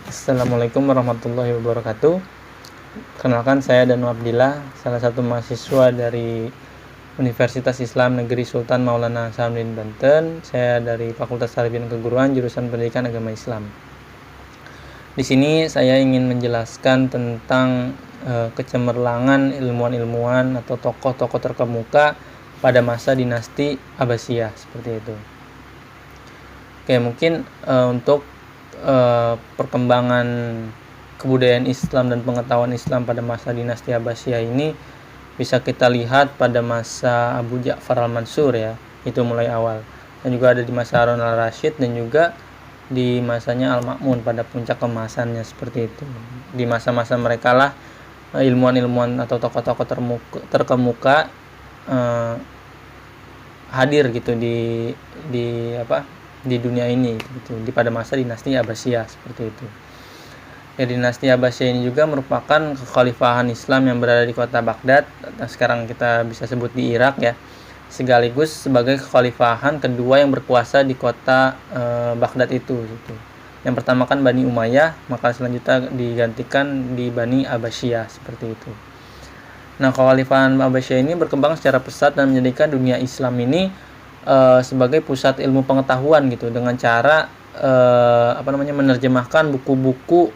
Assalamualaikum warahmatullahi wabarakatuh. Kenalkan, saya Danu Abdillah, salah satu mahasiswa dari Universitas Islam Negeri Sultan Maulana Hasanuddin Banten. Saya dari Fakultas Tarbiyah dan Keguruan, jurusan Pendidikan Agama Islam. Di sini saya ingin menjelaskan tentang kecemerlangan ilmuwan-ilmuwan atau tokoh-tokoh terkemuka pada masa dinasti Abbasiyah, seperti itu. Oke, mungkin untuk perkembangan kebudayaan Islam dan pengetahuan Islam pada masa dinasti Abbasiyah ini bisa kita lihat pada masa Abu Ja'far al-Mansur, ya, itu mulai awal, dan juga ada di masa Harun al-Rasyid dan juga di masanya Al-Ma'mun pada puncak kemasannya, seperti itu. Di masa-masa mereka lah ilmuwan-ilmuwan atau tokoh-tokoh terkemuka hadir gitu di dunia ini gitu, pada masa dinasti Abbasiyah, seperti itu. Ya, dinasti Abbasiyah ini juga merupakan kekhalifahan Islam yang berada di kota Baghdad, sekarang kita bisa sebut di Irak, ya, sekaligus sebagai kekhalifahan kedua yang berkuasa di kota Baghdad itu gitu. Yang pertama kan Bani Umayyah, maka selanjutnya digantikan di Bani Abbasiyah, seperti itu. Nah, kekhalifahan Abbasiyah ini berkembang secara pesat dan menjadikan dunia Islam ini sebagai pusat ilmu pengetahuan gitu, dengan cara menerjemahkan buku-buku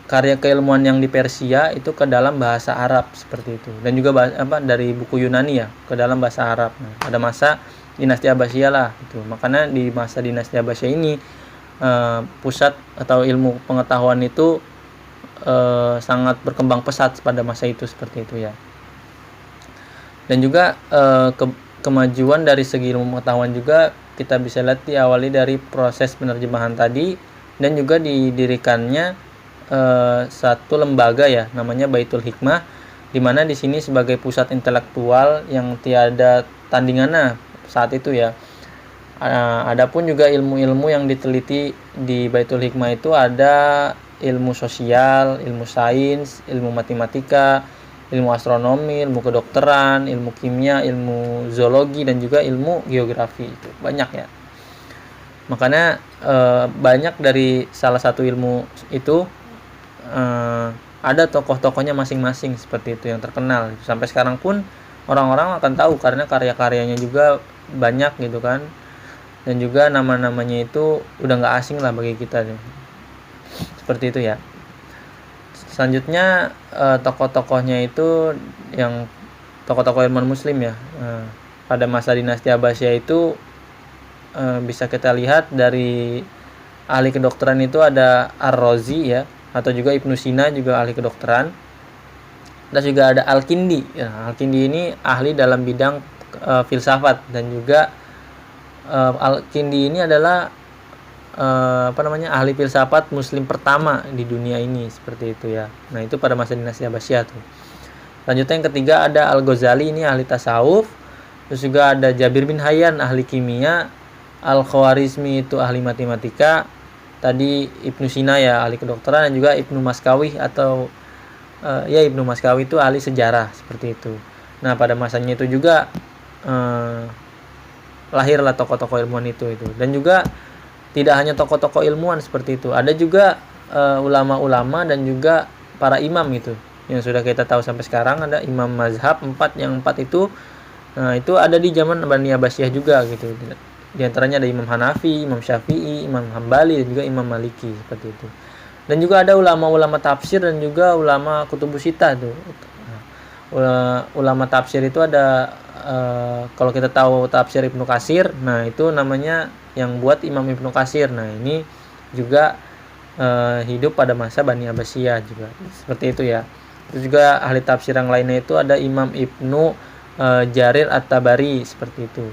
karya keilmuan yang di Persia itu ke dalam bahasa Arab, seperti itu, dan juga dari buku Yunani, ya, ke dalam bahasa Arab. Nah, pada masa dinasti Abbasiyah lah gitu. Makanya di masa dinasti Abbasiyah ini pusat atau ilmu pengetahuan itu sangat berkembang pesat pada masa itu, seperti itu, ya. Dan juga kemajuan dari segi ilmu pengetahuan juga kita bisa lihat diawali dari proses penerjemahan tadi, dan juga didirikannya satu lembaga, ya, namanya Baitul Hikmah, di mana di sini sebagai pusat intelektual yang tiada tandingannya saat itu, ya. Adapun juga ilmu-ilmu yang diteliti di Baitul Hikmah itu ada ilmu sosial, ilmu sains, ilmu matematika, ilmu astronomi, ilmu kedokteran, ilmu kimia, ilmu zoologi, dan juga ilmu geografi. Itu banyak, ya. Makanya banyak dari salah satu ilmu itu ada tokoh-tokohnya masing-masing, seperti itu, yang terkenal. Sampai sekarang pun orang-orang akan tahu karena karya-karyanya juga banyak gitu kan, dan juga nama-namanya itu udah nggak asing lah bagi kita, seperti itu, ya. Selanjutnya tokoh-tokohnya itu yang tokoh-tokoh ilmuwan muslim, ya. Pada masa dinasti Abbasiyah itu bisa kita lihat dari ahli kedokteran itu ada Ar-Razi, ya, atau juga Ibnu Sina, juga ahli kedokteran. Dan juga ada Al-Kindi, ya. Al-Kindi ini ahli dalam bidang filsafat, dan juga Al-Kindi ini adalah ahli filsafat muslim pertama di dunia ini, seperti itu, ya. Nah, itu pada masa dinasti Abbasiyah tuh. Selanjutnya yang ketiga ada Al-Ghazali, ini ahli tasawuf. Terus juga ada Jabir bin Hayyan, ahli kimia. Al-Khawarizmi itu ahli matematika. Tadi Ibnu Sina, ya, ahli kedokteran, dan juga Ibnu Maskawi atau Ibnu Maskawi itu ahli sejarah, seperti itu. Nah, pada masanya itu juga lahirlah tokoh-tokoh ilmuwan itu. Dan juga tidak hanya tokoh-tokoh ilmuwan seperti itu, ada juga ulama-ulama dan juga para imam gitu, yang sudah kita tahu sampai sekarang. Ada imam mazhab 4, yang 4 itu itu ada di zaman Bani Abbasiyah juga gitu. Di antaranya ada Imam Hanafi, Imam Syafi'i, Imam Hambali, dan juga Imam Maliki, seperti itu. Dan juga ada ulama-ulama tafsir dan juga ulama kutubus sittah tuh. Ulama tafsir itu ada kalau kita tahu tafsir Ibnu Katsir, nah itu namanya yang buat Imam Ibnu Katsir. Nah, ini juga hidup pada masa Bani Abbasiyah juga, seperti itu, ya. Terus juga ahli tafsir yang lainnya itu ada Imam Ibnu Jarir At-Tabari, seperti itu.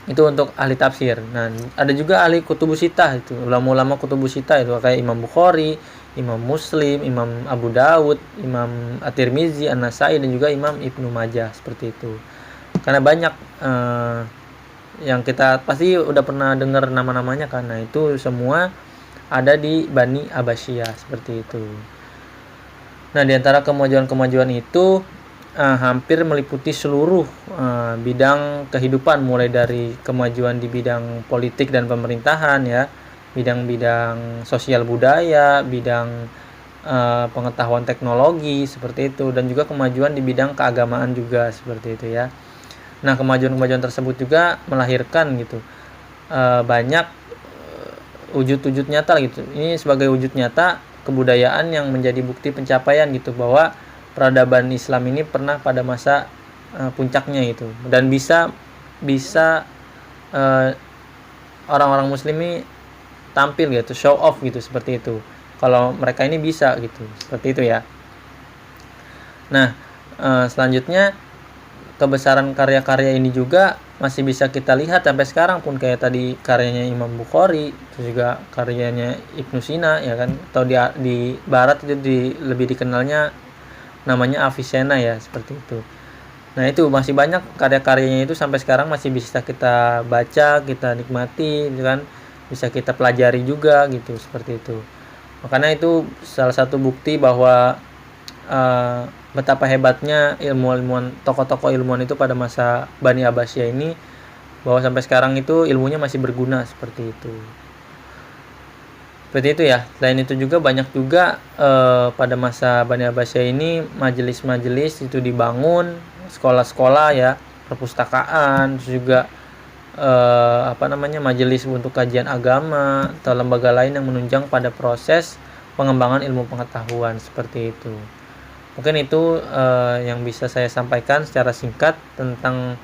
Itu untuk ahli tafsir. Nah, ada juga ahli kutubus sittah itu, ulama-ulama kutubus sittah itu kayak Imam Bukhari, Imam Muslim, Imam Abu Dawud, Imam At-Tirmizi, An-Nasai, dan juga Imam Ibnu Majah, seperti itu. Karena banyak yang kita pasti udah pernah dengar nama-namanya, karena itu semua ada di Bani Abbasiyah, seperti itu. Nah, di antara kemajuan-kemajuan itu hampir meliputi seluruh bidang kehidupan, mulai dari kemajuan di bidang politik dan pemerintahan, ya, bidang-bidang sosial budaya, bidang pengetahuan teknologi seperti itu, dan juga kemajuan di bidang keagamaan juga seperti itu ya. Nah, kemajuan-kemajuan tersebut juga melahirkan gitu banyak wujud-wujud nyata gitu. Ini sebagai wujud nyata kebudayaan yang menjadi bukti pencapaian gitu, bahwa peradaban Islam ini pernah pada masa puncaknya gitu, dan bisa orang-orang muslim ini tampil gitu, show off gitu, seperti itu. Kalau mereka ini bisa gitu, seperti itu ya. Nah, selanjutnya kebesaran karya-karya ini juga masih bisa kita lihat sampai sekarang pun, kayak tadi karyanya Imam Bukhari, terus juga karyanya Ibnu Sina ya kan, atau di barat itu lebih dikenalnya namanya Avicenna ya, seperti itu. Nah, itu masih banyak karya-karyanya itu sampai sekarang masih bisa kita baca, kita nikmati gitu kan, bisa kita pelajari juga gitu, seperti itu. Makanya itu salah satu bukti bahwa betapa hebatnya ilmuwan, tokoh-tokoh ilmuwan itu pada masa Bani Abbasiyah ini, bahwa sampai sekarang itu ilmunya masih berguna, seperti itu. Seperti itu ya. Selain itu juga banyak juga pada masa Bani Abbasiyah ini majelis-majelis itu dibangun, sekolah-sekolah ya, perpustakaan, terus juga majelis untuk kajian agama atau lembaga lain yang menunjang pada proses pengembangan ilmu pengetahuan, seperti itu. Mungkin itu yang bisa saya sampaikan secara singkat tentang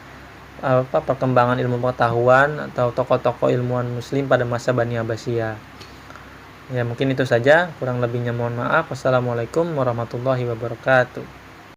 perkembangan ilmu pengetahuan atau tokoh-tokoh ilmuwan muslim pada masa Bani Abbasiyah. Ya, mungkin itu saja, kurang lebihnya mohon maaf. Wassalamualaikum warahmatullahi wabarakatuh.